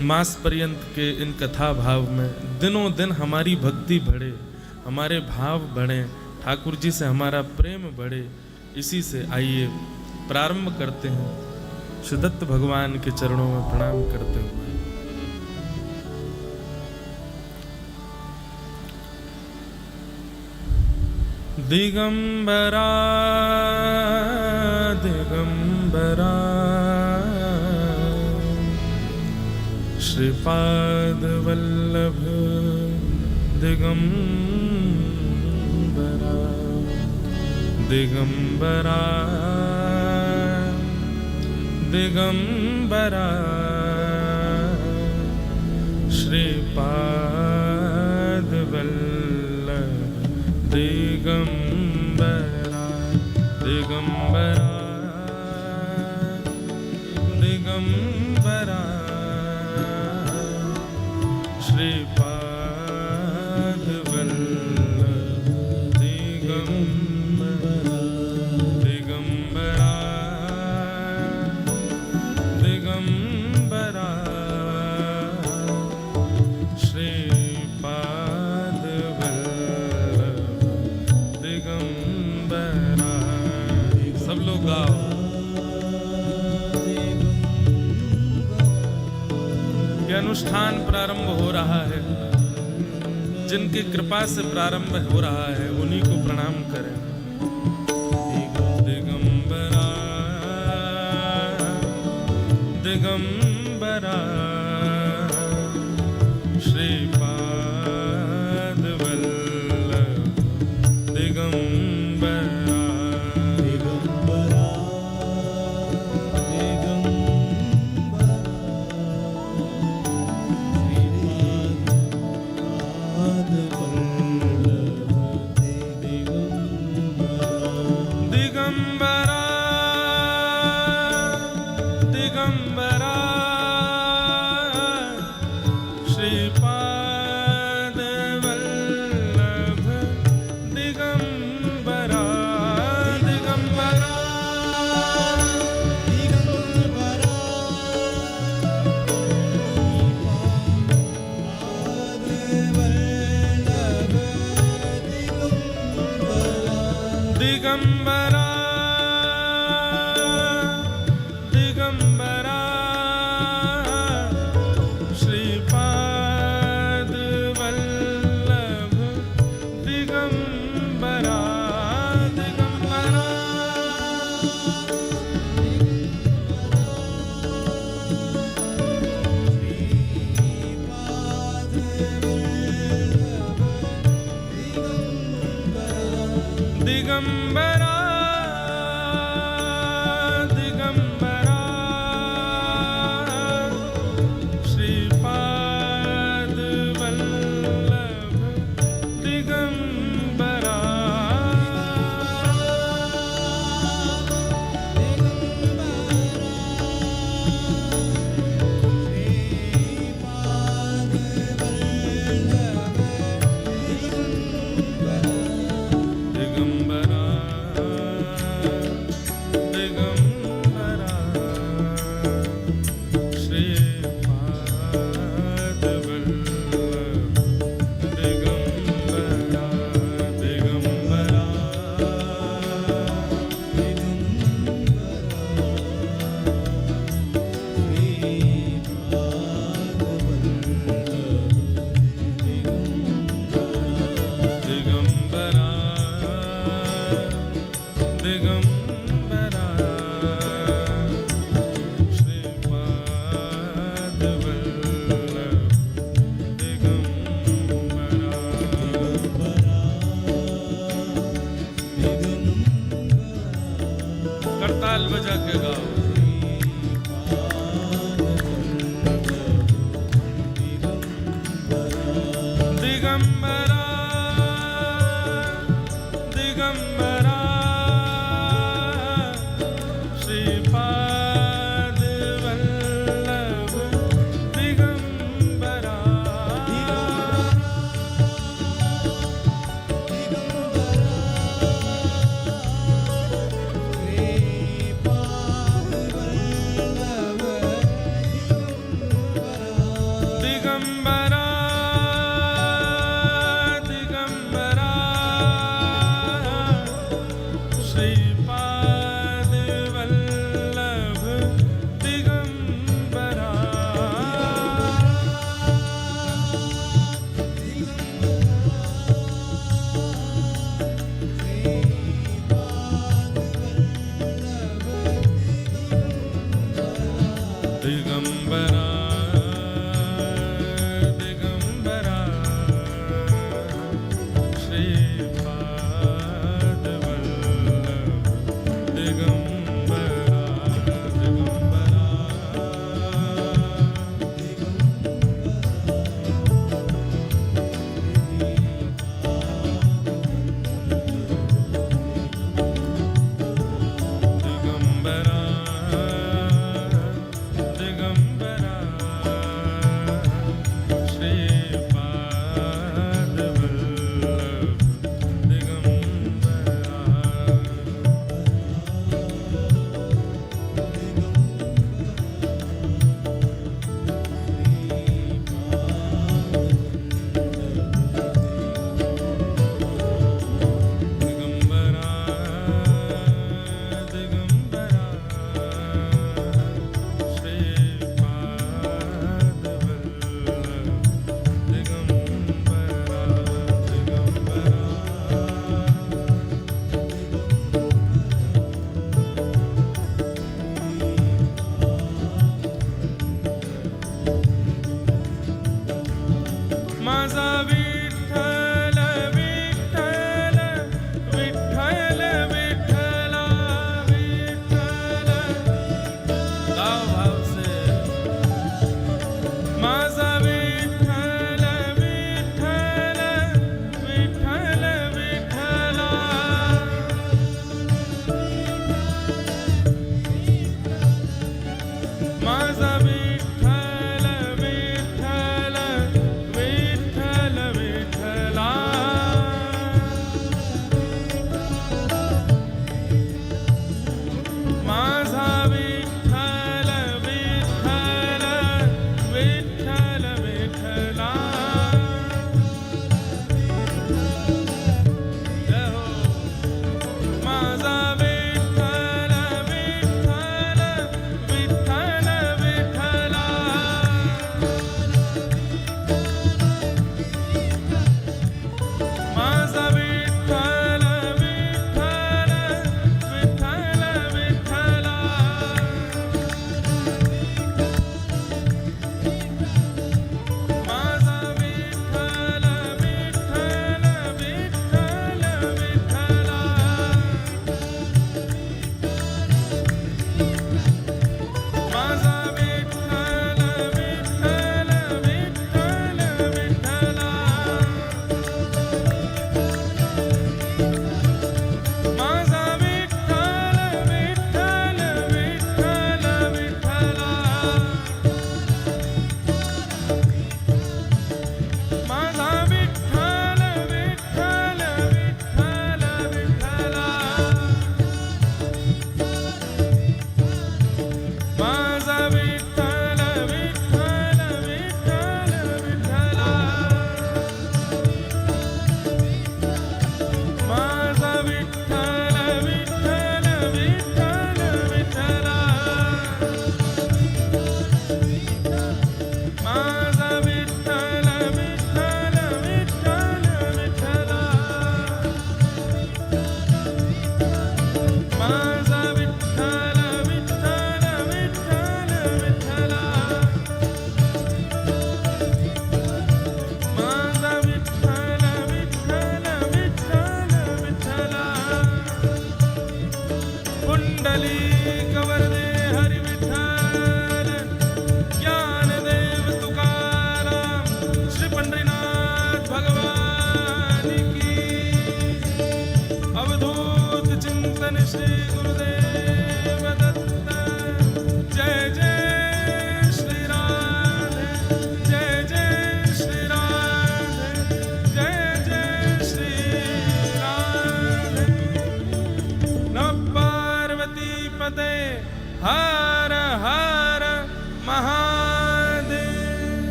मास पर्यंत के इन कथा भाव में दिनों दिन हमारी भक्ति बढ़े, हमारे भाव बढ़े, ठाकुर जी से हमारा प्रेम बढ़े। इसी से आइए प्रारंभ करते हैं श्रीदत्त भगवान के चरणों में प्रणाम करते हुए। दिगंबरा दिगंबरा श्रीपाद वल्लभ दिगंबरा दिगंबरा दिगंबरा श्रीपाद वल्लभ दिगंबरा दिगंबरा दिगंबरा श्रीपाद वल्लभ दिगंबरा दिगंबरा दिगंबरा श्रीपाद वल्लभ दिगंबरा। सब लोग गाओ। यह अनुष्ठान प्रारंभ हो रहा है, जिनकी कृपा से प्रारंभ हो रहा है उन्हीं को प्रणाम करें। दिगंबरा दिगंबरा श्रीपाद वल्लभ दिगंबरा दिगंबरा दिगंबरा दिगंबरा श्रीपाद वल्लभ दिगंबरा दिगंबरा दिगंबरा दिगंबरा श्रीपाद वल्लभ दिगंबरा दिगंबरा दिगंबरा दिगंबरा श्रीपाद वल्लभ दिगंबरा दिगंबरा दिगंबरा दिगंबरा श्रीपाद वल्लभ दिगंबरा दिगंबरा दिगंबरा श्रीपाद वल्लभ दिगंबरा दिगंबरा दिगंबरा दिगंबरा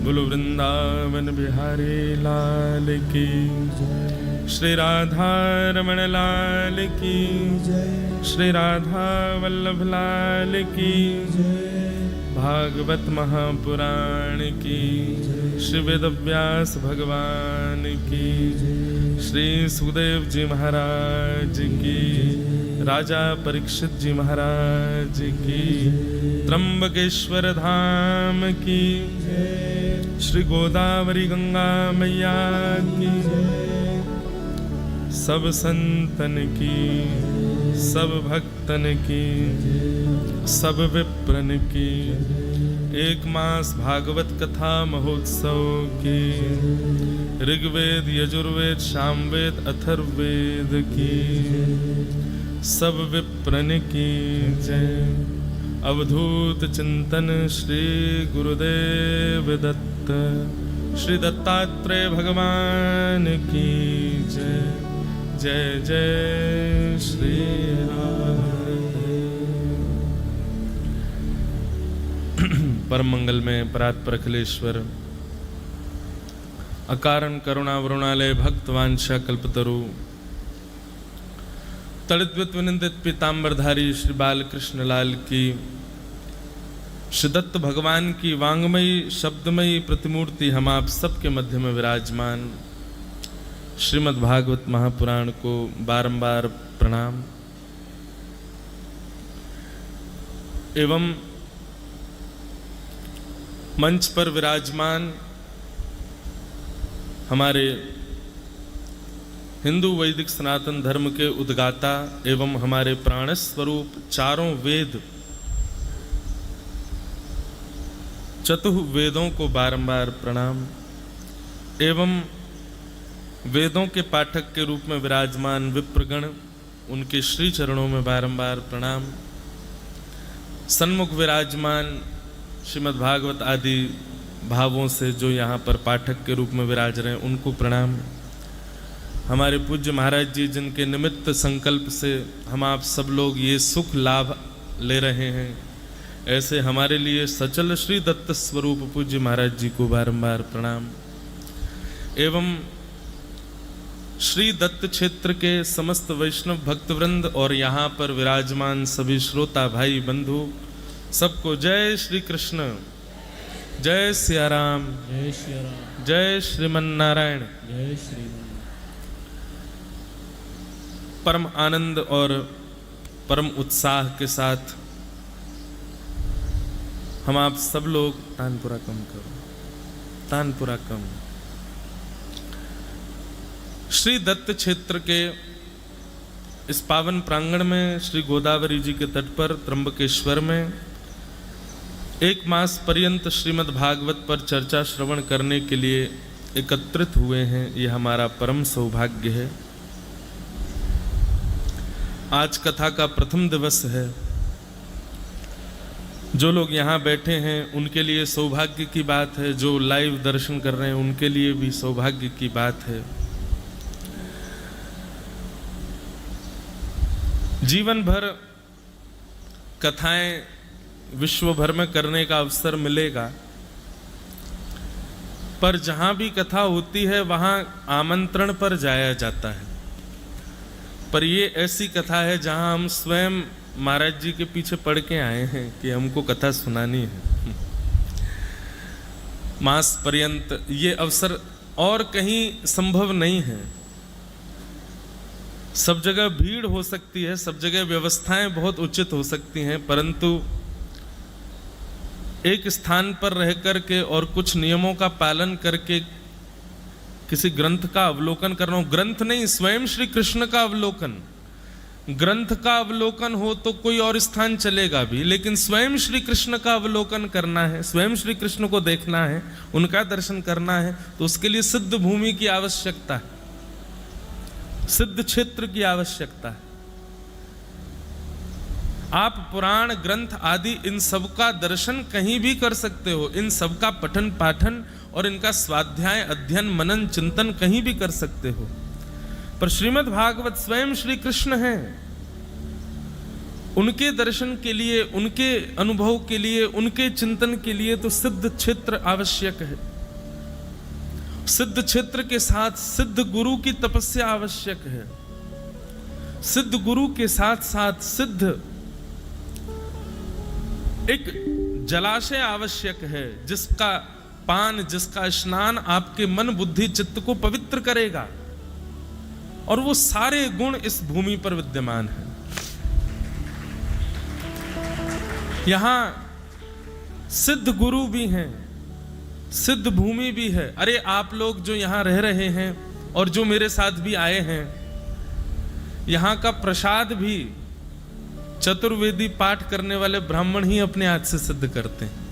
बोलो वृंदावन बिहारी लाल की जय। श्री राधा रमण लाल की जय। श्री राधा वल्लभ लाल की जय। भागवत महापुराण की जय। श्री वेदव्यास भगवान की जय। श्री सुखदेव जी महाराज की जय। राजा परीक्षित जी महाराज की जय। त्र्यंबकेश्वर धाम की जय। श्री गोदावरी गंगा मैया की जय। सब संतन की, सब भक्तन की, सब विप्रन की एक मास भागवत कथा महोत्सव की ऋग्वेद यजुर्वेद सामवेद अथर्ववेद की सब विप्रन की जय। अवधूत चिंतन श्री गुरुदेव दत्त श्री दत्तात्रेय भगवान की जय। जय जय श्री राम। परम मंगल में परात्पर अखिलेश्वर अकारण करुणा वरुणालय भक्तवांशा कल्पतरु तड़िद्वित विनिंदित पीताम्बरधारी श्री बालकृष्ण लाल की श्री दत्त भगवान की वांगमयी शब्दमयी प्रतिमूर्ति हम आप सबके मध्य में विराजमान श्रीमद् भागवत महापुराण को बारंबार प्रणाम एवं मंच पर विराजमान हमारे हिंदू वैदिक सनातन धर्म के उद्गाता एवं हमारे प्राण स्वरूप चारों वेद चतुर्वेदों को बारंबार प्रणाम एवं वेदों के पाठक के रूप में विराजमान विप्रगण उनके श्री चरणों में बारंबार प्रणाम। सन्मुख विराजमान श्रीमद् भागवत आदि भावों से जो यहाँ पर पाठक के रूप में विराज रहे हैं उनको प्रणाम। हमारे पूज्य महाराज जी जिनके निमित्त संकल्प से हम आप सब लोग ये सुख लाभ ले रहे हैं, ऐसे हमारे लिए सचल श्री दत्त स्वरूप पूज्य महाराज जी को बारंबार प्रणाम एवं श्री दत्त क्षेत्र के समस्त वैष्णव भक्तवृंद और यहाँ पर विराजमान सभी श्रोता भाई बंधु सबको जय श्री कृष्ण, जय सिया राम, जय श्री राम, जय श्रीमन नारायण। जय श्री राम। परम आनंद और परम उत्साह के साथ हम आप सब लोग तानपुरा कम करो, तानपुरा कम। श्री दत्त क्षेत्र के इस पावन प्रांगण में श्री गोदावरी जी के तट पर त्र्यंबकेश्वर में एक मास पर्यंत श्रीमद् भागवत पर चर्चा श्रवण करने के लिए एकत्रित हुए हैं। यह हमारा परम सौभाग्य है। आज कथा का प्रथम दिवस है। जो लोग यहाँ बैठे हैं उनके लिए सौभाग्य की बात है, जो लाइव दर्शन कर रहे हैं उनके लिए भी सौभाग्य की बात है। जीवन भर कथाएं विश्व भर में करने का अवसर मिलेगा, पर जहां भी कथा होती है वहां आमंत्रण पर जाया जाता है। पर ये ऐसी कथा है जहां हम स्वयं महाराज जी के पीछे पढ़ के आए हैं कि हमको कथा सुनानी है। मास पर्यंत ये अवसर और कहीं संभव नहीं है। सब जगह भीड़ हो सकती है, सब जगह व्यवस्थाएं बहुत उचित हो सकती हैं, परंतु एक स्थान पर रह कर के और कुछ नियमों का पालन करके किसी ग्रंथ का अवलोकन करना, ग्रंथ नहीं स्वयं श्री कृष्ण का अवलोकन। ग्रंथ का अवलोकन हो तो कोई और स्थान चलेगा भी, लेकिन स्वयं श्री कृष्ण का अवलोकन करना है, स्वयं श्री कृष्ण को देखना है, उनका दर्शन करना है, तो उसके लिए सिद्ध भूमि की आवश्यकता है, सिद्ध क्षेत्र की आवश्यकता है। आप पुराण ग्रंथ आदि इन सब का दर्शन कहीं भी कर सकते हो, इन सब का पठन पाठन और इनका स्वाध्याय अध्ययन मनन चिंतन कहीं भी कर सकते हो, पर श्रीमद् भागवत स्वयं श्री कृष्ण हैं। उनके दर्शन के लिए, उनके अनुभव के लिए, उनके चिंतन के लिए तो सिद्ध क्षेत्र आवश्यक है। सिद्ध क्षेत्र के साथ सिद्ध गुरु की तपस्या आवश्यक है। सिद्ध गुरु के साथ साथ सिद्ध एक जलाशय आवश्यक है, जिसका पान, जिसका स्नान आपके मन बुद्धि चित्त को पवित्र करेगा। और वो सारे गुण इस भूमि पर विद्यमान है। यहां सिद्ध गुरु भी हैं, सिद्ध भूमि भी है। अरे आप लोग जो यहां रह रहे हैं और जो मेरे साथ भी आए हैं, यहां का प्रसाद भी चतुर्वेदी पाठ करने वाले ब्राह्मण ही अपने हाथ से सिद्ध करते हैं।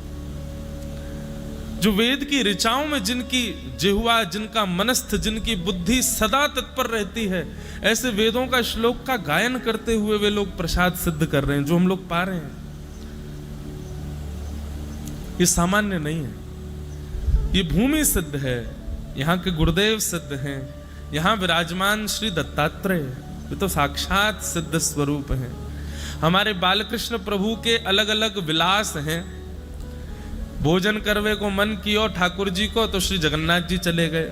जो वेद की ऋचाओं में जिनकी जिह्वा, जिनका मनस्थ, जिनकी बुद्धि सदा तत्पर रहती है, ऐसे वेदों का श्लोक का गायन करते हुए वे लोग प्रसाद सिद्ध कर रहे हैं, जो हम लोग पा रहे हैं। ये सामान्य नहीं है, ये भूमि सिद्ध है। यहाँ के गुरुदेव सिद्ध हैं, यहाँ विराजमान श्री दत्तात्रेय, ये तो साक्षात सिद्ध स्वरूप हैं। हमारे बालकृष्ण प्रभु के अलग अलग विलास हैं। भोजन करवे को मन कियो ठाकुर जी को, तो श्री जगन्नाथ जी चले गए,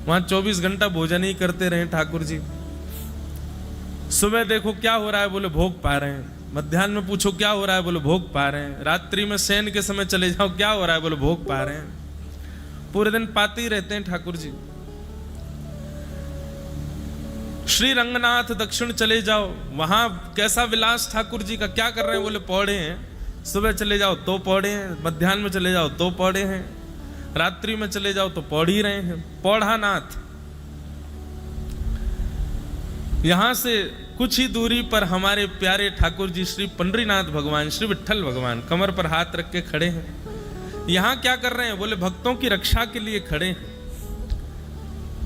वहां 24 घंटा भोजन ही करते रहे ठाकुर जी। सुबह देखो क्या हो रहा है, बोले भोग पा रहे हैं। मध्याह्न में पूछो क्या हो रहा है, बोले भोग पा रहे हैं। रात्रि में शयन के समय चले जाओ, क्या हो रहा है, बोले भोग पा रहे हैं। पूरे दिन पाते ही रहते हैं ठाकुर जी। श्री रंगनाथ दक्षिण चले जाओ, वहां कैसा विलास ठाकुर जी का, क्या कर रहे हैं, बोले पौड़े हैं। सुबह चले जाओ तो पौड़े हैं, मध्याह्न में चले जाओ तो पौड़े हैं, रात्रि में चले जाओ तो पौड़ ही रहे हैं। पौढ़ानाथ। यहां से कुछ ही दूरी पर हमारे प्यारे ठाकुर जी श्री पंडरीनाथ भगवान, श्री विट्ठल भगवान कमर पर हाथ रख के खड़े हैं। यहां क्या कर रहे हैं, बोले भक्तों की रक्षा के लिए खड़े हैं।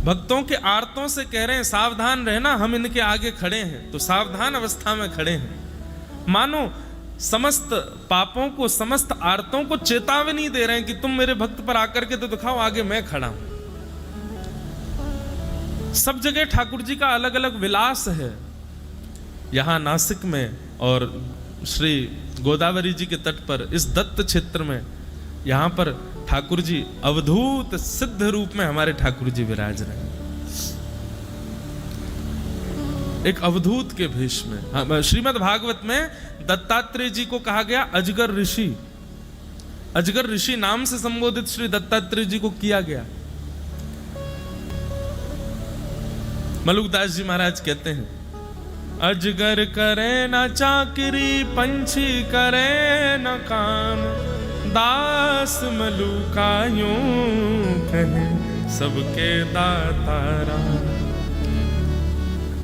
भक्तों के आर्तों से कह रहे हैं सावधान रहना, हम इनके आगे खड़े हैं। तो सावधान अवस्था में खड़े हैं, मानो समस्त पापों को, समस्त आर्तों को चेतावनी दे रहे हैं कि तुम मेरे भक्त पर आकर के तो दिखाओ, आगे मैं खड़ा हूं। सब जगह ठाकुर जी का अलग अलग विलास है। यहां नासिक में और श्री गोदावरी जी के तट पर इस दत्त क्षेत्र में, यहां पर ठाकुर जी अवधूत सिद्ध रूप में हमारे ठाकुर जी विराज रहे हैं, एक अवधूत के भेष में। श्रीमद् भागवत में दत्तात्रेय जी को कहा गया अजगर ऋषि। अजगर ऋषि नाम से संबोधित श्री दत्तात्रेय जी को किया गया। मलुकदास जी महाराज कहते हैं, अजगर करे न चाकरी, पंछी करे न काम, दास मलुका यूं कहे सबके दाता राम।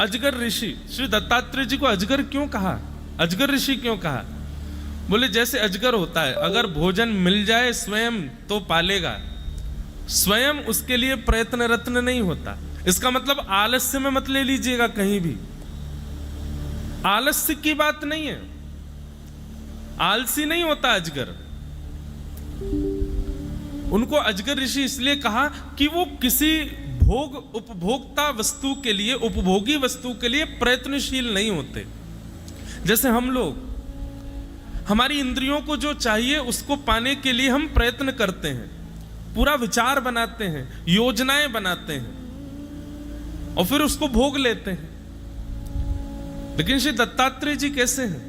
अजगर ऋषि, श्री दत्तात्रेय जी को अजगर क्यों कहा, अजगर ऋषि क्यों कहा? बोले जैसे अजगर होता है, अगर भोजन मिल जाए स्वयं तो पालेगा, स्वयं उसके लिए प्रयत्नरत नहीं होता। इसका मतलब आलस्य में मत ले लीजिएगा कहीं भी, आलस्य की बात नहीं है, आलसी नहीं होता अजगर। उनको अजगर ऋषि इसलिए कहा कि वो किसी भोग उपभोक्ता वस्तु के लिए, उपभोगी वस्तु के लिए प्रयत्नशील नहीं होते। जैसे हम लोग, हमारी इंद्रियों को जो चाहिए उसको पाने के लिए हम प्रयत्न करते हैं, पूरा विचार बनाते हैं, योजनाएं बनाते हैं और फिर उसको भोग लेते हैं। लेकिन श्री दत्तात्रेय जी कैसे हैं?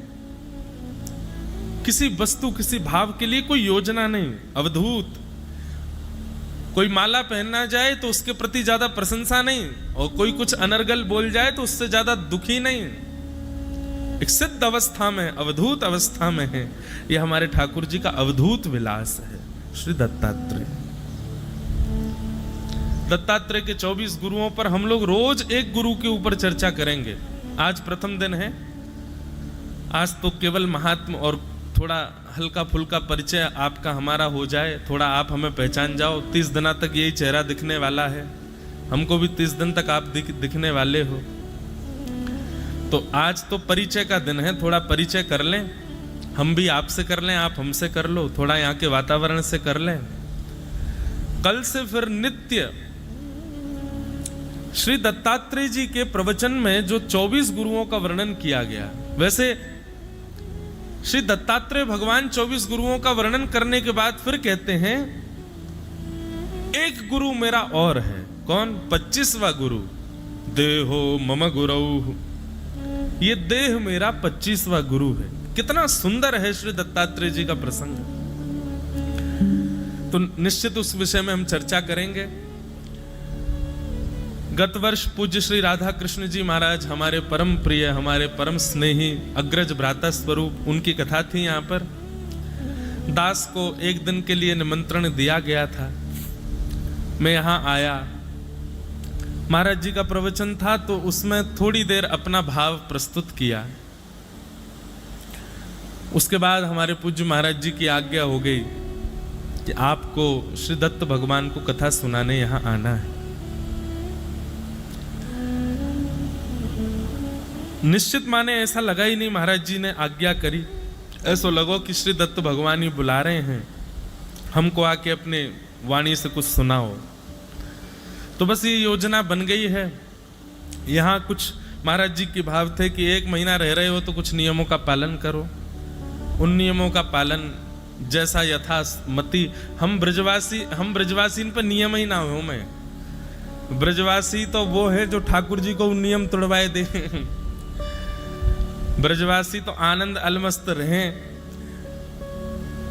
किसी वस्तु, किसी भाव के लिए कोई योजना नहीं, अवधूत। कोई माला पहनना जाए तो उसके प्रति ज्यादा प्रशंसा नहीं, और कोई कुछ अनर्गल बोल जाए तो उससे ज्यादा दुखी नहीं। एक सिद्ध अवस्था में, अवधूत अवस्था में है। यह हमारे ठाकुर जी का अवधूत विलास है, श्री दत्तात्रेय। दत्तात्रेय के 24 गुरुओं पर हम लोग रोज एक गुरु के ऊपर चर्चा करेंगे। आज प्रथम दिन है, आज तो केवल महात्मा और थोड़ा हल्का फुल्का परिचय आपका हमारा हो जाए, थोड़ा आप हमें पहचान जाओ। 30 दिन तक यही चेहरा दिखने वाला है, हमको भी 30 दिन तक आप दिखने वाले हो। तो आज तो परिचय का दिन है, थोड़ा परिचय कर लें, हम भी आपसे कर लें, आप हमसे कर लो, थोड़ा यहाँ के वातावरण से कर लें। कल से फिर नित्य श्री दत्तात्रेय जी के प्रवचन में जो 24 गुरुओं का वर्णन किया गया, वैसे श्री दत्तात्रेय भगवान 24 गुरुओं का वर्णन करने के बाद फिर कहते हैं एक गुरु मेरा और है। कौन? 25वां गुरु। देहो मम गुरु, ये देह मेरा 25वां गुरु है। कितना सुंदर है श्री दत्तात्रेय जी का प्रसंग। तो निश्चित उस विषय में हम चर्चा करेंगे। गत वर्ष पूज्य श्री राधा कृष्ण जी महाराज, हमारे परम प्रिय, हमारे परम स्नेही अग्रज भ्राता स्वरूप, उनकी कथा थी। यहाँ पर दास को एक दिन के लिए निमंत्रण दिया गया था। मैं यहाँ आया, महाराज जी का प्रवचन था, तो उसमें थोड़ी देर अपना भाव प्रस्तुत किया। उसके बाद हमारे पूज्य महाराज जी की आज्ञा हो गई कि आपको श्री दत्त भगवान को कथा सुनाने यहाँ आना है। निश्चित माने ऐसा लगा ही नहीं महाराज जी ने आज्ञा करी, ऐसा लगो कि श्री दत्त भगवान ही बुला रहे हैं, हमको आके अपने वाणी से कुछ सुनाओ। तो बस ये योजना बन गई है। यहाँ कुछ महाराज जी के भाव थे कि 1 महीना रह रहे हो तो कुछ नियमों का पालन करो। उन नियमों का पालन जैसा यथामति, हम ब्रजवासी इन पर नियम ही ना हो। मैं ब्रजवासी तो वो है जो ठाकुर जी को नियम तोड़वाए दे। ब्रजवासी तो आनंद अलमस्त रहे।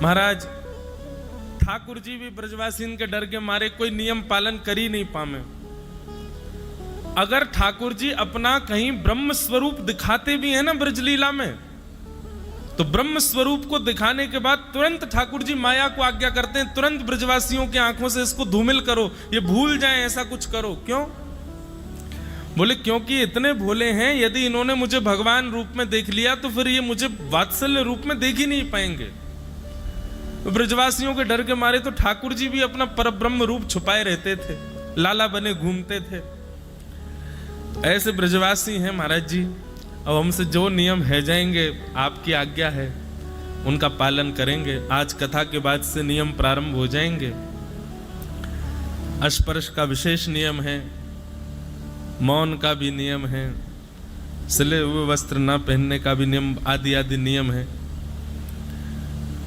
महाराज ठाकुर जी भी ब्रजवासी के डर के मारे कोई नियम पालन कर ही नहीं पावे। अगर ठाकुर जी अपना कहीं ब्रह्म स्वरूप दिखाते भी है ना ब्रजलीला में, तो ब्रह्म स्वरूप को दिखाने के बाद तुरंत ठाकुर जी माया को आज्ञा करते हैं, तुरंत ब्रजवासियों की आंखों से इसको धूमिल करो, ये भूल जाएं, ऐसा कुछ करो। क्यों? बोले क्योंकि इतने भोले हैं, यदि इन्होंने मुझे भगवान रूप में देख लिया तो फिर ये मुझे वात्सल्य रूप में देख ही नहीं पाएंगे। ब्रजवासियों के डर के मारे तो ठाकुर जी भी अपना परब्रह्म रूप छुपाए रहते थे, लाला बने घूमते थे। ऐसे ब्रजवासी हैं महाराज जी। अब हमसे जो नियम है जाएंगे, आपकी आज्ञा है, उनका पालन करेंगे। आज कथा के बाद से नियम प्रारंभ हो जाएंगे। स्पर्श का विशेष नियम है, मौन का भी नियम है, सिले हुए वस्त्र न पहनने का भी नियम, आदि आदि नियम है।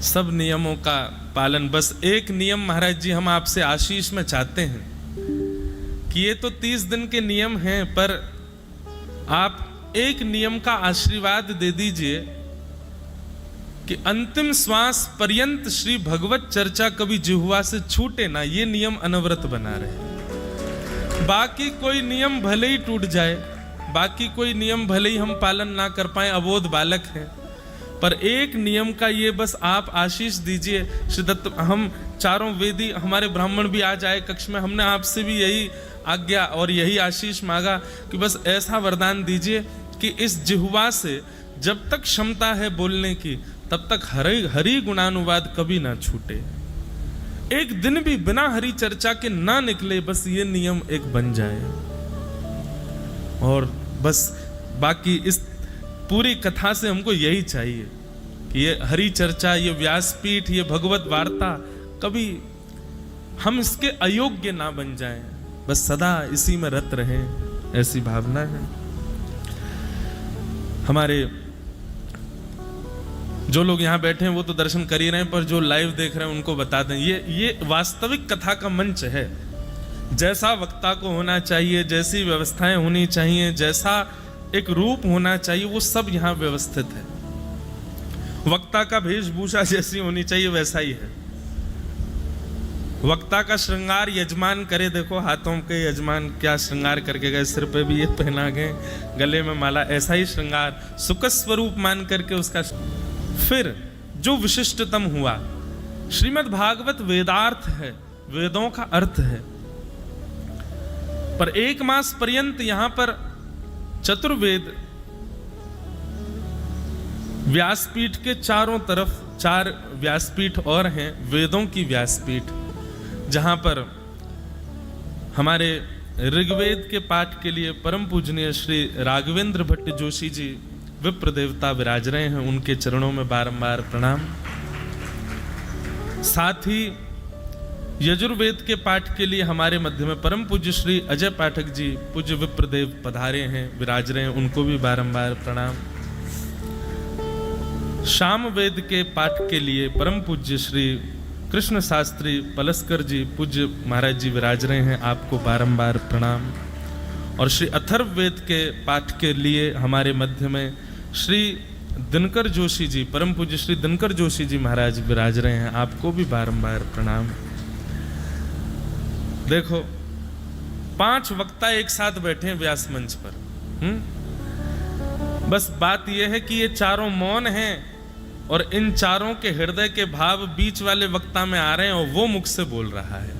सब नियमों का पालन। बस एक नियम महाराज जी हम आपसे आशीष में चाहते हैं कि ये तो 30 दिन के नियम हैं, पर आप एक नियम का आशीर्वाद दे दीजिए कि अंतिम श्वास पर्यंत श्री भगवत चर्चा कभी जिह्वा से छूटे ना। ये नियम अनवरत बना रहे। बाकी कोई नियम भले ही टूट जाए, बाकी कोई नियम भले ही हम पालन ना कर पाए, अबोध बालक हैं, पर एक नियम का ये बस आप आशीष दीजिए। श्री दत्त, हम चारों वेदी, हमारे ब्राह्मण भी आ जाए कक्ष में, हमने आपसे भी यही आज्ञा और यही आशीष मांगा कि बस ऐसा वरदान दीजिए कि इस जिह्वा से जब तक क्षमता है बोलने की, तब तक हरि गुणानुवाद कभी ना छूटे। एक दिन भी बिना हरि चर्चा के ना निकले, बस ये नियम एक बन जाए। और बस बाकी इस पूरी कथा से हमको यही चाहिए कि ये हरि चर्चा, ये व्यासपीठ, ये भगवत वार्ता, कभी हम इसके अयोग्य ना बन जाएं, बस सदा इसी में रत रहें, ऐसी भावना है हमारे। जो लोग यहाँ बैठे हैं वो तो दर्शन कर ही रहे हैं, पर जो लाइव देख रहे हैं उनको बता दें, ये वास्तविक कथा का मंच है। जैसा वक्ता को होना चाहिए, जैसी व्यवस्थाएं होनी चाहिए, जैसा एक रूप होना चाहिए, वो सब यहाँ व्यवस्थित है। वक्ता का वेशभूषा जैसी होनी चाहिए वैसा ही है। वक्ता का श्रृंगार यजमान करे, देखो हाथों के यजमान क्या श्रृंगार करके गए, सिर पे भी ये पहना गए, गले में माला, ऐसा ही श्रृंगार सुख स्वरूप मान करके उसका। फिर जो विशिष्टतम हुआ, श्रीमद् भागवत वेदार्थ है, वेदों का अर्थ है, पर 1 मास पर्यंत यहां पर चतुर्वेद व्यासपीठ के चारों तरफ 4 व्यासपीठ और हैं, वेदों की व्यासपीठ, जहां पर हमारे ऋग्वेद के पाठ के लिए परम पूजनीय श्री राघवेंद्र भट्ट जोशी जी विप्र देवता विराज रहे हैं, उनके चरणों में बारंबार प्रणाम। साथ ही यजुर्वेद के पाठ के लिए हमारे मध्य में परम पूज्य श्री अजय पाठक जी पूज्य विप्रदेव पधारे हैं, विराज रहे हैं, उनको भी बारंबार प्रणाम। शाम वेद के पाठ के लिए परम पूज्य श्री कृष्ण शास्त्री पलस्कर जी पूज्य महाराज जी विराज रहे हैं, आपको बारंबार प्रणाम। और श्री अथर्ववेद के पाठ के लिए हमारे मध्य में श्री दिनकर जोशी जी, परम पूज्य श्री दिनकर जोशी जी महाराज विराज रहे हैं, आपको भी बारंबार प्रणाम। देखो 5 वक्ता एक साथ बैठे हैं व्यास मंच पर। बस बात यह है कि ये चारों मौन हैं और इन चारों के हृदय के भाव बीच वाले वक्ता में आ रहे हैं और वो मुख से बोल रहा है।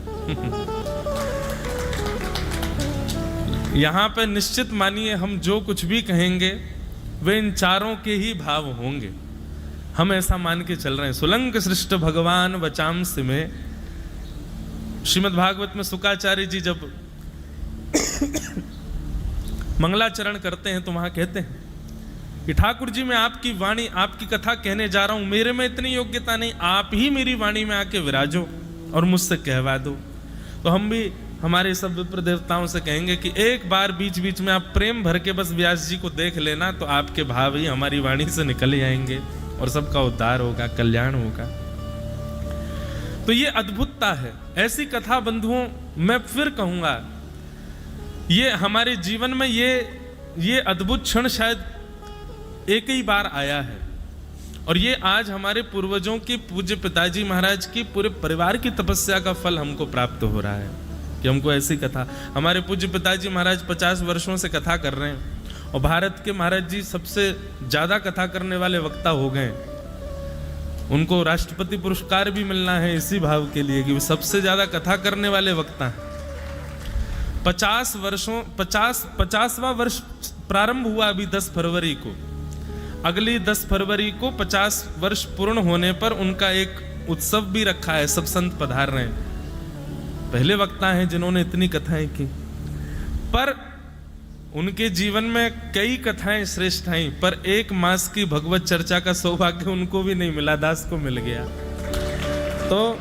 यहां पे निश्चित मानिए हम जो कुछ भी कहेंगे वे इन चारों के ही भाव होंगे, हम ऐसा मान के चल रहे हैं। सुलंक सृष्ट भगवान वचांस में श्रीमद् भागवत में शुकाचार्य जी जब मंगलाचरण करते हैं तो वहां कहते हैं कि ठाकुर जी मैं आपकी वाणी, आपकी कथा कहने जा रहा हूं, मेरे में इतनी योग्यता नहीं, आप ही मेरी वाणी में आके विराजो और मुझसे कहवा दो। तो हम भी हमारे सब विप्र देवताओं से कहेंगे कि एक बार बीच बीच में आप प्रेम भर के बस व्यास जी को देख लेना, तो आपके भाव ही हमारी वाणी से निकल जाएंगे और सबका उद्धार होगा, कल्याण होगा। तो ये अद्भुतता है। ऐसी कथा बंधुओं मैं फिर कहूंगा, ये हमारे जीवन में ये अद्भुत क्षण शायद एक ही बार आया है। और ये आज हमारे पूर्वजों की, पूज्य पिताजी महाराज की, पूरे परिवार की तपस्या का फल हमको प्राप्त हो रहा है कि हमको ऐसी कथा, हमारे पूज्य पिताजी महाराज 50 वर्षों से कथा कर रहे हैं और भारत के महाराज जी सबसे ज्यादा कथा करने वाले वक्ता हो गए। उनको राष्ट्रपति पुरस्कार भी मिलना है इसी भाव के लिए कि वो सबसे ज्यादा कथा करने वाले वक्ता हैं। 50वां वर्ष प्रारंभ हुआ अभी 10 फरवरी को। अगली 10 फरवरी को 50 वर्ष पूर्ण होने पर उनका एक उत्सव भी रखा है, सब संत पधार रहे हैं। पहले वक्ता हैं जिन्होंने इतनी कथाएं की, पर उनके जीवन में कई कथाएं श्रेष्ठ आई, पर 1 मास की भगवत चर्चा का सौभाग्य उनको भी नहीं मिला, दास को मिल गया। तो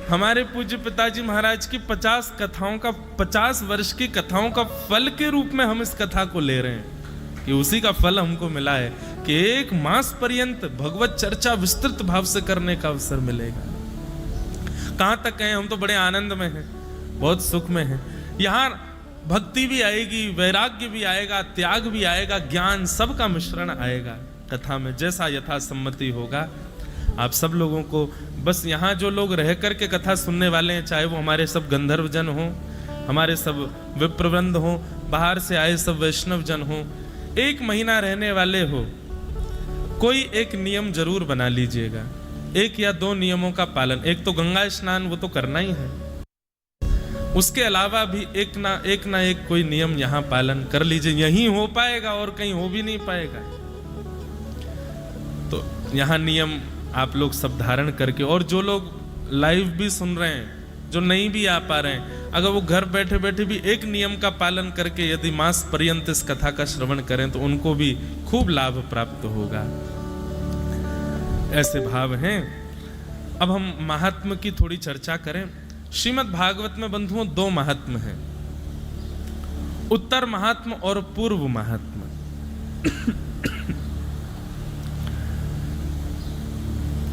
हमारे पूज्य पिताजी महाराज की 50 कथाओं का, 50 वर्ष की कथाओं का फल के रूप में हम इस कथा को ले रहे हैं कि उसी का फल हमको मिला है कि 1 मास पर्यंत भगवत चर्चा विस्तृत भाव से करने का अवसर मिलेगा। कहां तक कहें, हम तो बड़े आनंद में हैं, बहुत सुख में हैं। यहाँ भक्ति भी आएगी, वैराग्य भी आएगा, त्याग भी आएगा, ज्ञान सबका मिश्रण आएगा कथा में, जैसा यथा सम्मति होगा। आप सब लोगों को बस यहाँ जो लोग रह करके कथा सुनने वाले हैं, चाहे वो हमारे सब गंधर्व जन हो, हमारे सब विप्रवृंद हो, बाहर से आए सब वैष्णव जन हो, 1 महीना रहने वाले हो, कोई एक नियम जरूर बना लीजिएगा, 1 या 2 नियमों का पालन। एक तो गंगा स्नान, वो तो करना ही है, उसके अलावा भी एक ना एक कोई नियम यहाँ पालन कर लीजिए। यहीं हो पाएगा और कहीं हो भी नहीं पाएगा। तो यहाँ नियम आप लोग सब धारण करके, और जो लोग लाइव भी सुन रहे हैं, जो नहीं भी आ पा रहे हैं, अगर वो घर बैठे बैठे भी एक नियम का पालन करके यदि मास पर्यंत इस कथा का श्रवण करें तो उनको भी खूब लाभ प्राप्त होगा। ऐसे भाव हैं। अब हम महात्म की थोड़ी चर्चा करें। श्रीमद् भागवत में बंधुओं 2 महात्म हैं, उत्तर महात्म और पूर्व महात्म।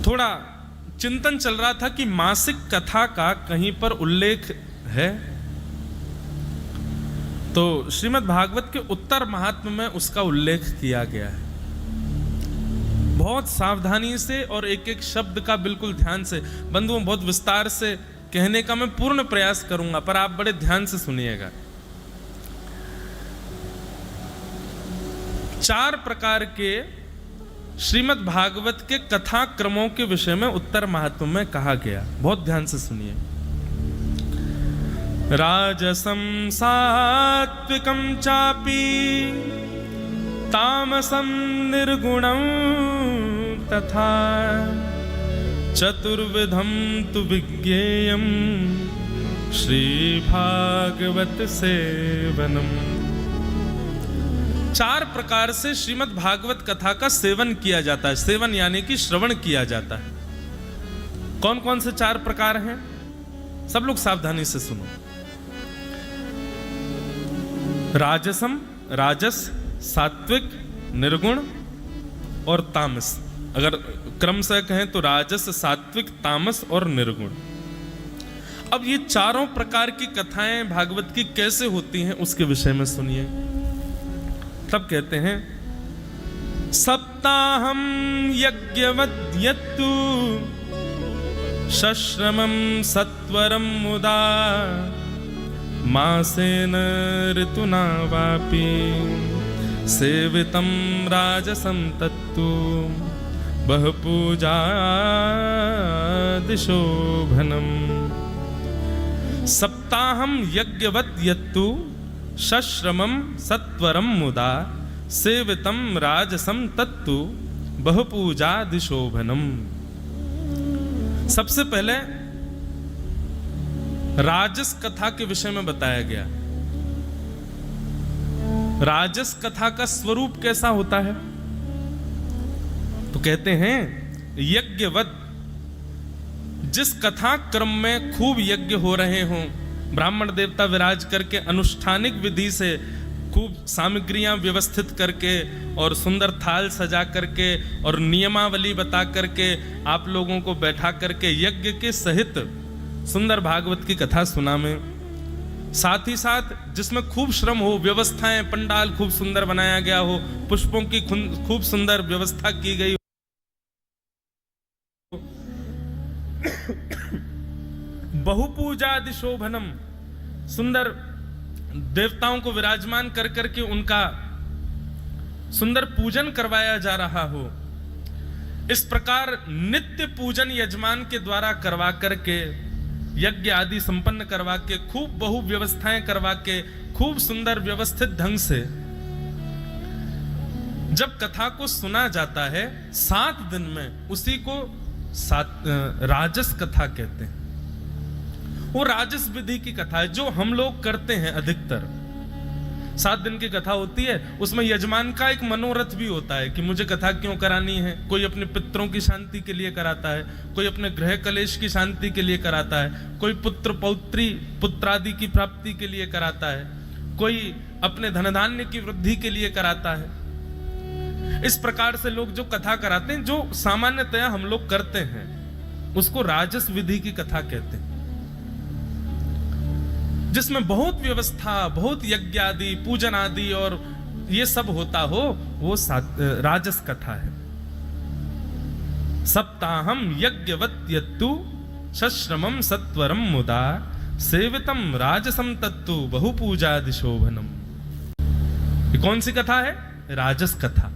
थोड़ा चिंतन चल रहा था कि मासिक कथा का कहीं पर उल्लेख है, तो श्रीमद् भागवत के उत्तर महात्म में उसका उल्लेख किया गया है। बहुत सावधानी से और एक एक शब्द का बिल्कुल ध्यान से, बंधुओं बहुत विस्तार से कहने का मैं पूर्ण प्रयास करूंगा, पर आप बड़े ध्यान से सुनिएगा। 4 प्रकार के श्रीमद् भागवत के कथा क्रमों के विषय में उत्तर महात्म में कहा गया, बहुत ध्यान से सुनिए। राजसं सात्विकं चापि तामसं निर्गुणं तथा चतुर्विधं तु विज्ञेयं श्री भागवत सेवनम। 4 प्रकार से श्रीमद् भागवत कथा का सेवन किया जाता है। सेवन यानी कि श्रवण किया जाता है। कौन कौन से 4 प्रकार हैं? सब लोग सावधानी से सुनो। राजसम, राजस, सात्विक, निर्गुण और तामस। अगर क्रमशः कहें तो राजस, सात्विक, तामस और निर्गुण। अब ये चारों प्रकार की कथाएं भागवत की कैसे होती हैं उसके विषय में सुनिए। तब कहते हैं सप्ताहम यज्ञवद्यत्तु शश्रमं सत्वरं मुदा मासेन ऋतुना वापि सेवितं राजसं तत्तु बहुपूजादिशोभनम्। सप्ताहं यज्ञवत् यत्तु शश्रमं सत्वरं मुदा सेवितं राजसं तत्तु बहुपूजादिशोभनम्। सबसे पहले राजस कथा के विषय में बताया गया। राजस कथा का स्वरूप कैसा होता है? तो कहते हैं यज्ञवत, जिस कथा क्रम में खूब यज्ञ हो रहे हों, ब्राह्मण देवता विराज करके अनुष्ठानिक विधि से खूब सामग्रियां व्यवस्थित करके और सुंदर थाल सजा करके और नियमावली बता करके आप लोगों को बैठा करके यज्ञ के सहित सुंदर भागवत की कथा सुना में, साथ ही साथ जिसमें खूब श्रम हो, व्यवस्थाएं, पंडाल खूब सुंदर बनाया गया हो, पुष्पों की खूब सुंदर व्यवस्था की गई हो, बहुपूजादि शोभनम, सुंदर देवताओं को विराजमान कर करके उनका सुंदर पूजन करवाया जा रहा हो। इस प्रकार नित्य पूजन यजमान के द्वारा करवा करके, यज्ञ आदि संपन्न करवा के, खूब बहु व्यवस्थाएं करवा के, खूब सुंदर व्यवस्थित ढंग से जब कथा को सुना जाता है 7 दिन में, उसी को राजस कथा कहते हैं। वो राजस विधि की कथा है जो हम लोग करते हैं अधिकतर। 7 दिन की कथा होती है, उसमें यजमान का एक मनोरथ भी होता है कि मुझे कथा क्यों करानी है। कोई अपने पितरों की शांति के लिए कराता है, कोई अपने गृह कलेश की शांति के लिए कराता है, कोई पुत्र पौत्री पुत्रादि की प्राप्ति के लिए कराता है, कोई अपने धनधान्य की वृद्धि के लिए कराता है। इस प्रकार से लोग जो कथा कराते हैं, जो सामान्यतया हम लोग करते हैं, उसको राजस विधि की कथा कहते हैं, जिसमें बहुत व्यवस्था, बहुत यज्ञ आदि, पूजन आदि और ये सब होता हो, वो राजस कथा है। सप्ताहम यज्ञवत् यत्तु शश्रमं सत्वरं मुदा सेवितं राजसं तत्तु बहुपूजादिशोभनम्। ये कौन सी कथा है? राजस कथा।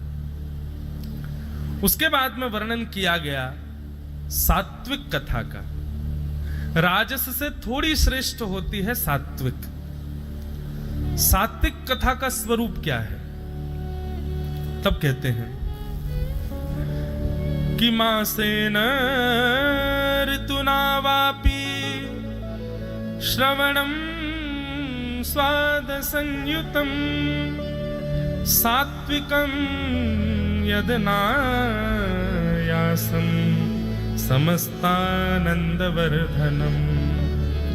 उसके बाद में वर्णन किया गया सात्विक कथा का। राजस से थोड़ी श्रेष्ठ होती है सात्विक। सात्विक कथा का स्वरूप क्या है? तब कहते हैं कि मासेन ऋतुना वापि श्रवणं स्वाद संयुतम सात्विकं यदनायासं समस्तानंदवर्धनम।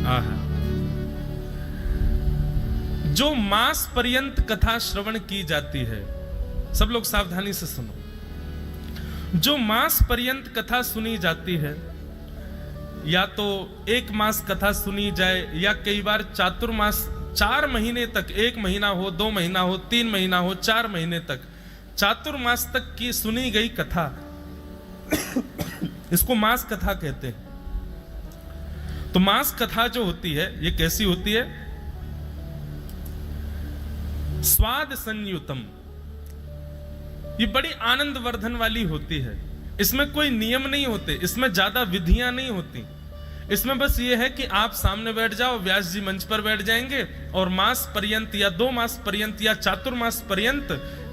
आहा, जो मास पर्यंत कथा श्रवण की जाती है, सब लोग सावधानी से सुनो, जो मास पर्यंत कथा सुनी जाती है, या तो 1 मास कथा सुनी जाए या कई बार चातुर्मास 4 महीने तक, 1 महीना हो, 2 महीना हो, 3 महीना हो, 4 महीने तक, चातुर्मास तक की सुनी गई कथा, इसको मास कथा कहते हैं। तो मास कथा जो होती है, ये कैसी होती है? स्वाद संयुतम, ये बड़ी आनंद वर्धन वाली होती है। इसमें कोई नियम नहीं होते, इसमें ज्यादा विधियां नहीं होती। इसमें बस ये है कि आप सामने बैठ जाओ, व्यास जी मंच पर बैठ जाएंगे और मास पर्यंत या 2 मास पर्यंत या चातुर्मास पर्यंत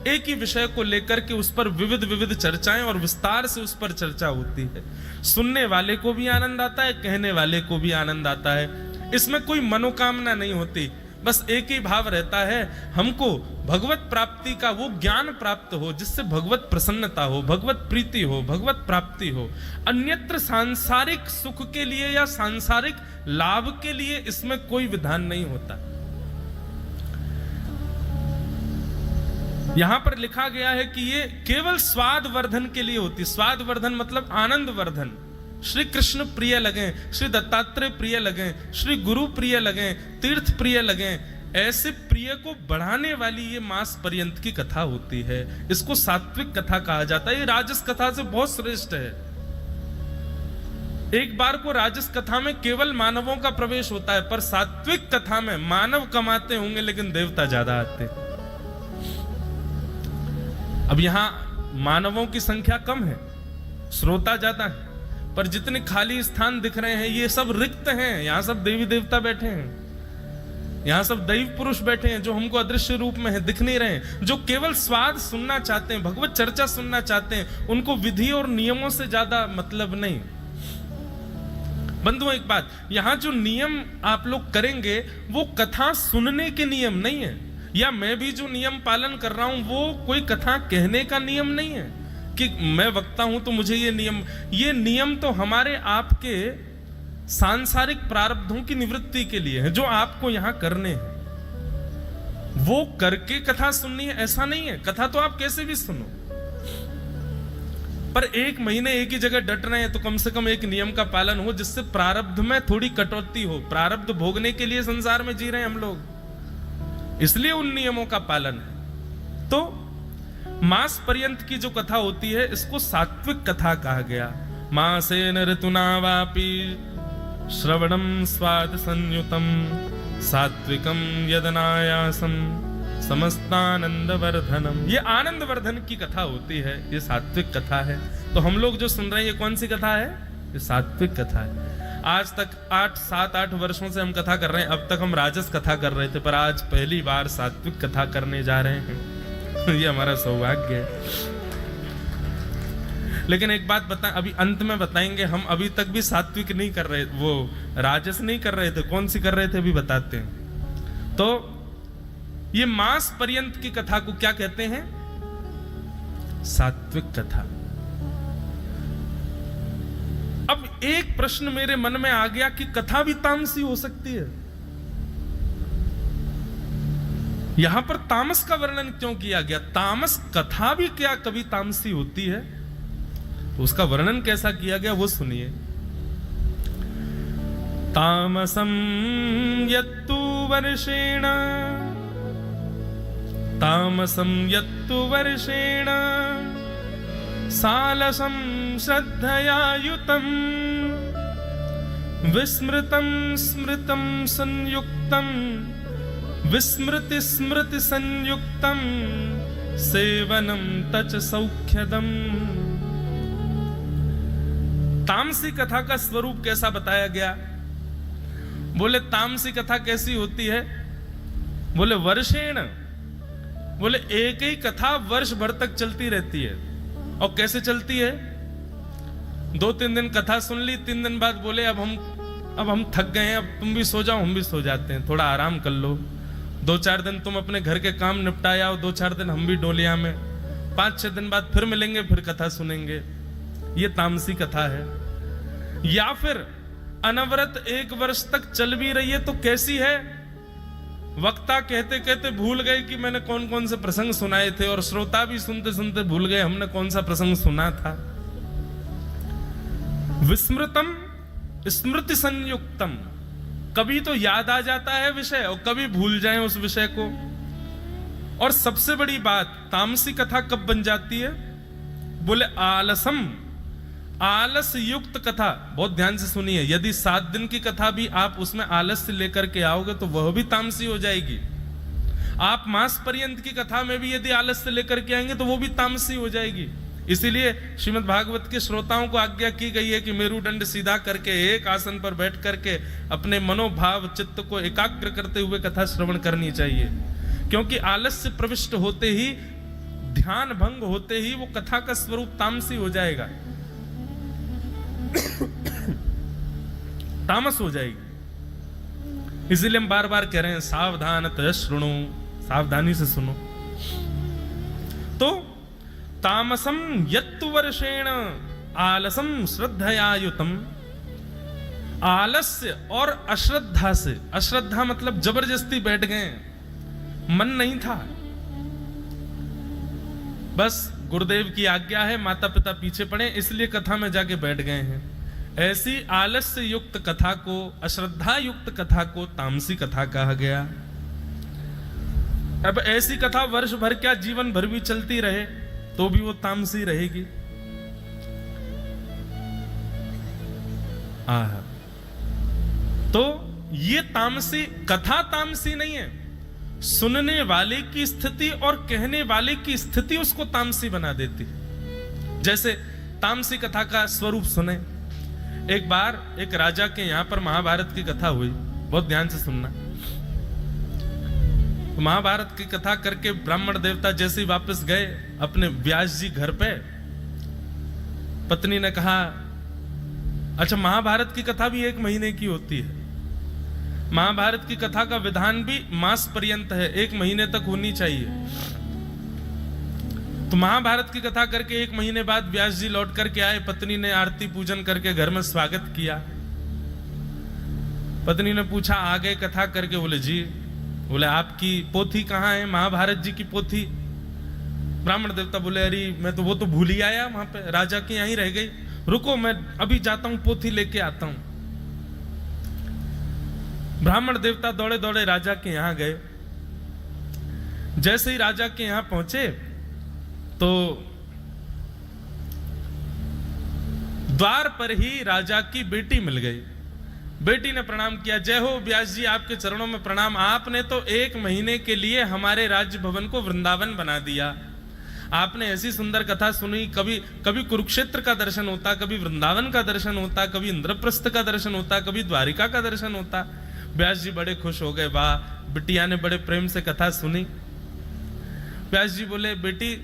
एक ही विषय को लेकर के उस पर विविध चर्चाएं और विस्तार से उस पर चर्चा होती है। सुनने वाले को भी आनंद आता है, कहने वाले को भी आनंद आता है। इसमें कोई मनोकामना नहीं होती, बस एक ही भाव रहता है, हमको भगवत प्राप्ति का वो ज्ञान प्राप्त हो जिससे भगवत प्रसन्नता हो, भगवत प्रीति हो, भगवत प्राप्ति हो। अन्यत्र सांसारिक सुख के लिए या सांसारिक लाभ के लिए इसमें कोई विधान नहीं होता। यहां पर लिखा गया है कि ये केवल स्वाद वर्धन के लिए होती। स्वाद वर्धन मतलब आनंद वर्धन। श्री कृष्ण प्रिय लगे, श्री दत्तात्रेय प्रिय लगे, श्री गुरु प्रिय लगे, तीर्थ प्रिय लगे, ऐसे प्रिय को बढ़ाने वाली ये मास पर्यंत की कथा होती है। इसको सात्विक कथा कहा जाता है। ये राजस कथा से बहुत श्रेष्ठ है। एक बार को राजस कथा में केवल मानवों का प्रवेश होता है, पर सात्विक कथा में मानव कमाते होंगे लेकिन देवता ज्यादा आते। अब यहां मानवों की संख्या कम है, श्रोता ज्यादा है, पर जितने खाली स्थान दिख रहे हैं ये सब रिक्त हैं। यहां सब देवी देवता बैठे हैं, यहां सब दैव पुरुष बैठे हैं जो हमको अदृश्य रूप में है, दिख नहीं रहे। जो केवल स्वाद सुनना चाहते हैं, भगवत चर्चा सुनना चाहते हैं, उनको विधि और नियमों से ज्यादा मतलब नहीं। बंधुओं, एक बात, यहां जो नियम आप लोग करेंगे वो कथा सुनने के नियम नहीं है, या मैं भी जो नियम पालन कर रहा हूं वो कोई कथा कहने का नियम नहीं है कि मैं वक्ता हूं तो मुझे ये नियम तो हमारे आपके सांसारिक प्रारब्धों की निवृत्ति के लिए है, जो आपको यहां करने हैं। वो करके कथा सुननी है ऐसा नहीं है। कथा तो आप कैसे भी सुनो, पर एक महीने एक ही जगह डट रहे हैं तो कम से कम एक नियम का पालन हो जिससे प्रारब्ध में थोड़ी कटौती हो। प्रारब्ध भोगने के लिए संसार में जी रहे हैं हम लोग, इसलिए उन नियमों का पालन है। तो मास पर्यंत की जो कथा होती है इसको सात्विक कथा कहा गया। मासेन ऋतुना वापि श्रवणम स्वाद संयुतम सात्विकम यदनायासम समस्तानंद वर्धनम। ये आनंद वर्धन की कथा होती है, ये सात्विक कथा है। तो हम लोग जो सुन रहे हैं ये कौन सी कथा है? ये सात्विक कथा है। आज तक 7-8 वर्षों से हम कथा कर रहे हैं। अब तक हम राजस कथा कर रहे थे, पर आज पहली बार सात्विक कथा करने जा रहे हैं। ये हमारा सौभाग्य है। लेकिन एक बात बता, अभी अंत में बताएंगे, हम अभी तक भी सात्विक नहीं कर रहे, वो राजस नहीं कर रहे थे। कौन सी कर रहे थे अभी बताते हैं। तो ये मास पर्यंत की कथा को क्या कहते हैं? सात्विक कथा। अब एक प्रश्न मेरे मन में आ गया कि कथा भी तामसी हो सकती है। यहां पर तामस का वर्णन क्यों किया गया? तामस कथा भी क्या कभी तामसी होती है? उसका वर्णन कैसा किया गया वो सुनिए। तामसम यत्तु वर्षेण, तामसम यत्तु वर्षेण सालसम श्रद्धया युतम विस्मृतम स्मृतम संयुक्तम विस्मृति स्मृति संयुक्तम सेवनम तच सौख्यदम। तामसी कथा का स्वरूप कैसा बताया गया? बोले तामसी कथा कैसी होती है? बोले वर्षेण, बोले एक ही कथा वर्ष भर तक चलती रहती है। और कैसे चलती है? 2-3 दिन कथा सुन ली, 3 दिन बाद बोले अब हम थक गए हैं, अब तुम भी सो जाओ, हम भी सो जाते हैं, थोड़ा आराम कर लो। 2-4 दिन तुम अपने घर के काम निपटाए आओ, 2-4 दिन हम भी डोलिया में, 5-6 दिन बाद फिर मिलेंगे, फिर कथा सुनेंगे। ये तामसी कथा है। या फिर अनवरत 1 वर्ष तक चल भी रही है तो कैसी है? वक्ता कहते कहते भूल गए कि मैंने कौन कौन से प्रसंग सुनाए थे, और श्रोता भी सुनते सुनते भूल गए हमने कौन सा प्रसंग सुना था। विस्मृतम स्मृति संयुक्तम, कभी तो याद आ जाता है विषय और कभी भूल जाएं उस विषय को। और सबसे बड़ी बात, तामसी कथा कब बन जाती है? बोले आलसम, आलस युक्त कथा। बहुत ध्यान से सुनिए, यदि 7 दिन की कथा भी आप उसमें आलस्य लेकर के आओगे तो वह भी तामसी हो जाएगी। आप मास पर्यंत की कथा में भी यदि आलस्य लेकर के आएंगे तो वो भी तामसी हो जाएगी। इसीलिए श्रीमद् भागवत के श्रोताओं को आज्ञा की गई है कि मेरुदंड सीधा करके एक आसन पर बैठ करके अपने मनोभाव चित्त को एकाग्र करते हुए कथा श्रवण करनी चाहिए, क्योंकि आलस्य प्रविष्ट होते ही, ध्यान भंग होते ही वो कथा का स्वरूप तामसी हो जाएगा, तामस हो जाएगी। इसीलिए हम बार बार कह रहे हैं सावधानतः शृणु, सावधानी से सुनो। तो तामसम यत्तु वर्षेण आलसम श्रद्धयायुतम, आलस्य और अश्रद्धा से, अश्रद्धा मतलब जबरदस्ती बैठ गए, मन नहीं था, बस गुरुदेव की आज्ञा है, माता पिता पीछे पड़े, इसलिए कथा में जाके बैठ गए हैं। ऐसी आलस्य युक्त कथा को, अश्रद्धा युक्त कथा को तामसी कथा कहा गया। अब ऐसी कथा वर्ष भर क्या जीवन भर भी चलती रहे तो भी वो तामसी रहेगी। तो ये तामसी कथा तामसी नहीं है, सुनने वाले की स्थिति और कहने वाले की स्थिति उसको तामसी बना देती। जैसे तामसी कथा का स्वरूप सुने। एक बार एक राजा के यहां पर महाभारत की कथा हुई, बहुत ध्यान से सुनना। महाभारत की कथा करके ब्राह्मण देवता जैसे ही वापस गए अपने व्यास जी घर पे, पत्नी ने कहा, अच्छा महाभारत की कथा भी 1 महीने की होती है। महाभारत की कथा का विधान भी मास पर्यंत है, 1 महीने तक होनी चाहिए। तो महाभारत की कथा करके 1 महीने बाद व्यास जी लौट करके आए। पत्नी ने आरती पूजन करके घर में स्वागत किया। पत्नी ने पूछा, आ गए कथा करके? बोले जी। बोले आपकी पोथी कहाँ है, महाभारत जी की पोथी? ब्राह्मण देवता बोले, अरे मैं तो वो तो भूल ही आया, वहां पे राजा की यहीं रह गई, रुको मैं अभी जाता हूं, पोथी लेके आता हूं। ब्राह्मण देवता दौड़े दौड़े राजा के यहां गए। जैसे ही राजा के यहां पहुंचे तो द्वार पर ही राजा की बेटी मिल गई। बेटी ने प्रणाम किया, जय हो व्यास जी, आपके चरणों में प्रणाम। आपने तो 1 महीने के लिए हमारे राज्य भवन को वृंदावन बना दिया। आपने ऐसी सुंदर कथा सुनी, कभी कुरुक्षेत्र का दर्शन होता, कभी वृंदावन का दर्शन होता, कभी इंद्रप्रस्थ का दर्शन होता, कभी द्वारिका का दर्शन होता। व्यास जी बड़े खुश हो गए, वाह, बिटिया ने बड़े प्रेम से कथा सुनी। व्यास जी बोले, बेटी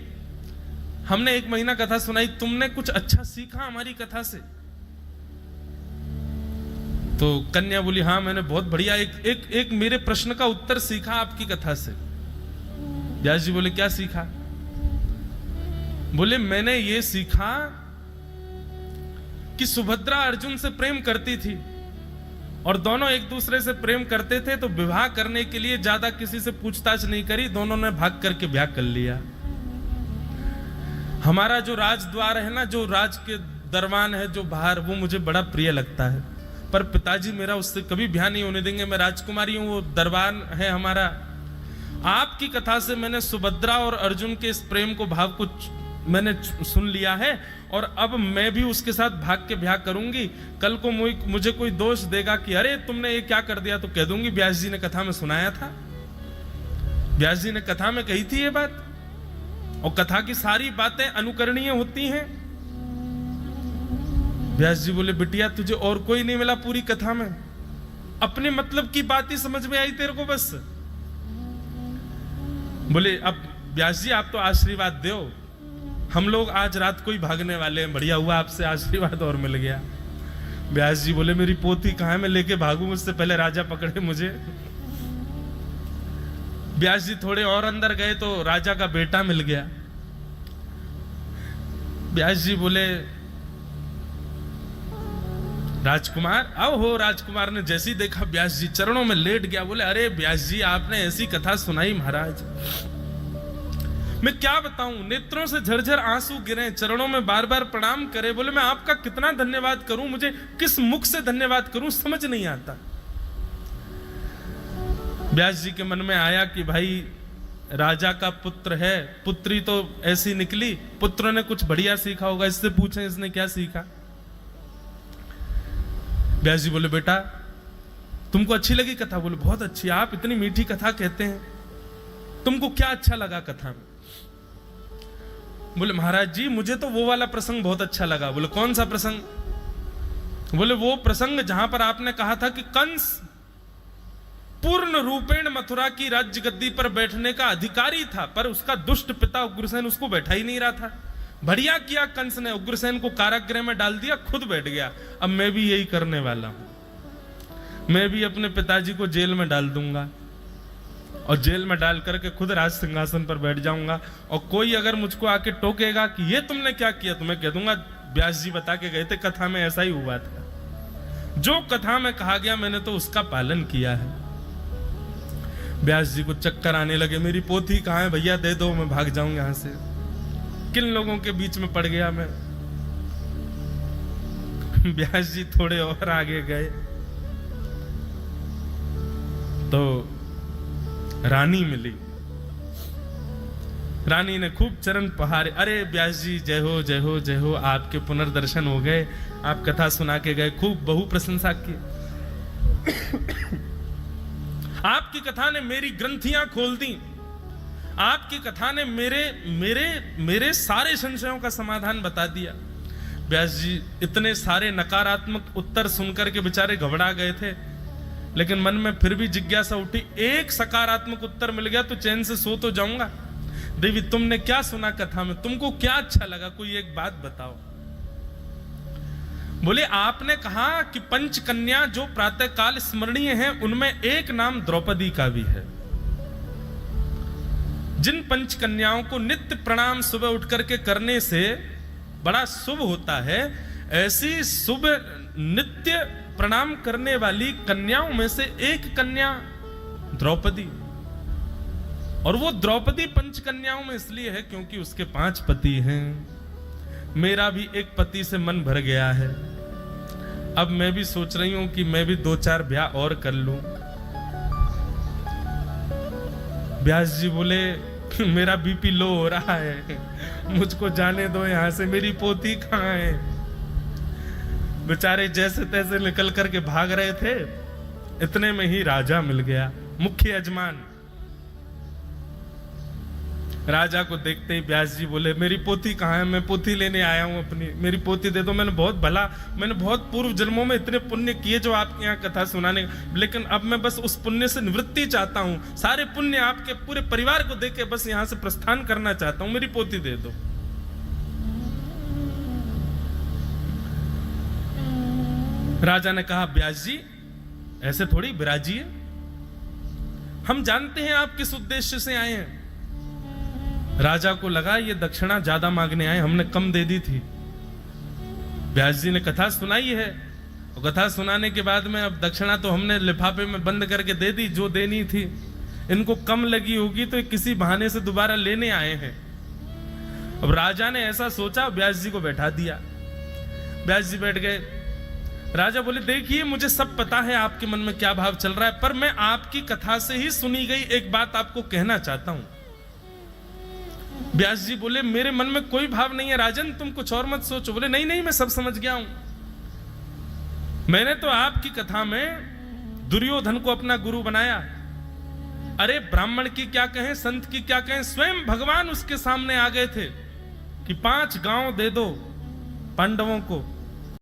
हमने 1 महीना कथा सुनाई, तुमने कुछ अच्छा सीखा हमारी कथा से? तो कन्या बोली, हाँ मैंने बहुत बढ़िया एक मेरे प्रश्न का उत्तर सीखा आपकी कथा से। व्यास जी बोले, क्या सीखा? बोले, मैंने ये सीखा कि सुभद्रा अर्जुन से प्रेम करती थी और दोनों एक दूसरे से प्रेम करते थे, तो विवाह करने के लिए ज्यादा किसी से पूछताछ नहीं करी, दोनों ने भाग करके ब्याह कर लिया। हमारा जो राजद्वार है ना, जो राज के दरबान है जो बाहर, वो मुझे बड़ा प्रिय लगता है, पर पिताजी मेरा उससे कभी ब्याह नहीं होने देंगे। मैं राजकुमारी हूं, वो दरबार है हमारा। आपकी कथा से मैंने सुभद्रा और अर्जुन के इस प्रेम को, भाव को मैंने सुन लिया है, और अब मैं भी उसके साथ भाग के ब्याह करूंगी। कल को मुझे कोई दोष देगा कि अरे तुमने ये क्या कर दिया, तो कह दूंगी व्यास जी ने कथा में सुनाया था, व्यास जी ने कथा में कही थी ये बात। और कथा की सारी बातें अनुकरणीय होती हैं। व्यास जी बोले, बिटिया तुझे और कोई नहीं मिला पूरी कथा में? अपने मतलब की बात ही समझ में आई तेरे को बस? बोले, अब व्यास जी आप तो आशीर्वाद दो, हम लोग आज रात को ही भागने वाले हैं, बढ़िया हुआ आपसे आशीर्वाद और मिल गया। व्यास जी बोले, मेरी पोथी कहाँ है, मैं लेके भागूं, मुझसे पहले राजा पकड़े मुझे। व्यास जी थोड़े और अंदर गए तो राजा का बेटा मिल गया। व्यास जी बोले, राजकुमार आओ हो। राजकुमार ने जैसे ही देखा व्यास जी चरणों में लेट गया। बोले, अरे व्यास जी आपने ऐसी कथा सुनाई महाराज, मैं क्या बताऊं, नेत्रों से झरझर आंसू गिरे, चरणों में बार बार प्रणाम करे। बोले, मैं आपका कितना धन्यवाद करूं, मुझे किस मुख से धन्यवाद करूं, समझ नहीं आता। व्यास जी के मन में आया कि भाई राजा का पुत्र है, पुत्री तो ऐसी निकली, पुत्र ने कुछ बढ़िया सीखा होगा, इससे पूछें इसने क्या सीखा। व्यास जी बोले, बेटा तुमको अच्छी लगी कथा? बोले, बहुत अच्छी, आप इतनी मीठी कथा कहते हैं, तुमको क्या अच्छा लगा कथा में? बोले, महाराज जी मुझे तो वो वाला प्रसंग बहुत अच्छा लगा। बोले, कौन सा प्रसंग? बोले, वो प्रसंग जहां पर आपने कहा था कि कंस पूर्ण रूपेण मथुरा की राज्य गद्दी पर बैठने का अधिकारी था, पर उसका दुष्ट पिता उग्रसेन उसको बैठा ही नहीं रहा था। बढ़िया किया कंस ने, उग्रसेन को कारागृह में डाल दिया, खुद बैठ गया। अब मैं भी यही करने वाला हूं, मैं भी अपने पिताजी को जेल में डाल दूंगा और जेल में डाल करके खुद राज सिंहासन पर बैठ जाऊंगा। और कोई अगर मुझको आके टोकेगा कि ये तुमने क्या किया, तो मैं कह दूंगा व्यास जी बता के गए थे, कथा में ऐसा ही हुआ था, जो कथा में कहा गया मैंने तो उसका पालन किया है। व्यास जी को चक्कर आने लगे, मेरी पोथी कहाँ है भैया, दे दो, मैं भाग जाऊं यहां से। किन लोगों के बीच में पड़ गया मैं। व्यास जी थोड़े और आगे गए तो रानी मिली। रानी ने खूब चरण पहारे, अरे व्यास जी जय हो जय हो जय हो, आपके पुनर्दर्शन हो गए, आप कथा सुना के गए, खूब बहु प्रशंसा की। आपकी कथा ने मेरी ग्रंथियां खोल दी, आपकी कथा ने मेरे मेरे मेरे सारे संशयों का समाधान बता दिया। व्यास जी इतने सारे नकारात्मक उत्तर सुनकर के बेचारे घबरा गए थे, लेकिन मन में फिर भी जिज्ञासा उठी, एक सकारात्मक उत्तर मिल गया तो चैन से सो तो जाऊंगा। देवी तुमने क्या सुना कथा में, तुमको क्या अच्छा लगा, कोई एक बात बताओ। बोले आपने कहा कि पंच कन्या जो प्रातः काल स्मरणीय हैं उनमें एक नाम द्रौपदी का भी है। जिन पंच कन्याओं को नित्य प्रणाम सुबह उठ करके करने से बड़ा शुभ होता है, ऐसी शुभ नित्य प्रणाम करने वाली कन्याओं में से एक कन्या द्रौपदी। और वो द्रौपदी पंच कन्याओं में इसलिए है क्योंकि उसके 5 पति हैं। मेरा भी एक पति से मन भर गया है, अब मैं भी सोच रही हूं कि मैं भी 2-4 ब्याह और कर लूं। व्यास जी बोले मेरा बीपी लो हो रहा है, मुझको जाने दो यहां से, मेरी पोती कहां है। बेचारे जैसे तैसे निकल करके भाग रहे थे, इतने में ही राजा मिल गया, मुख्य यजमान। राजा को देखते ही व्यास जी बोले मेरी पोती कहाँ है, मैं पोती लेने आया हूं अपनी, मेरी पोती दे दो। मैंने बहुत पूर्व जन्मों में इतने पुण्य किए जो आपके यहाँ कथा सुनाने, लेकिन अब मैं बस उस पुण्य से निवृत्ति चाहता हूं, सारे पुण्य आपके पूरे परिवार को देके बस यहाँ से प्रस्थान करना चाहता हूं, मेरी पोती दे दो। राजा ने कहा व्यास जी ऐसे थोड़ी विराजिए, हम जानते हैं आप किस उद्देश्य से आए हैं। राजा को लगा ये दक्षिणा ज्यादा मांगने आए, हमने कम दे दी थी। व्यास जी ने कथा सुनाई है, और कथा सुनाने के बाद में अब दक्षिणा तो हमने लिफाफे में बंद करके दे दी जो देनी थी। इनको कम लगी होगी तो किसी बहाने से दोबारा लेने आए हैं। अब राजा ने ऐसा सोचा, व्यास जी को बैठा दिया। व्यास जी बैठ गए। राजा बोले देखिए मुझे सब पता है आपके मन में क्या भाव चल रहा है, पर मैं आपकी कथा से ही सुनी गई एक बात आपको कहना चाहता हूं। व्यास जी बोले मेरे मन में कोई भाव नहीं है राजन, तुम कुछ और मत सोचो। बोले नहीं नहीं मैं सब समझ गया हूं, मैंने तो आपकी कथा में दुर्योधन को अपना गुरु बनाया। अरे ब्राह्मण की क्या कहें, संत की क्या कहें, स्वयं भगवान उसके सामने आ गए थे कि 5 गांव दे दो पांडवों को,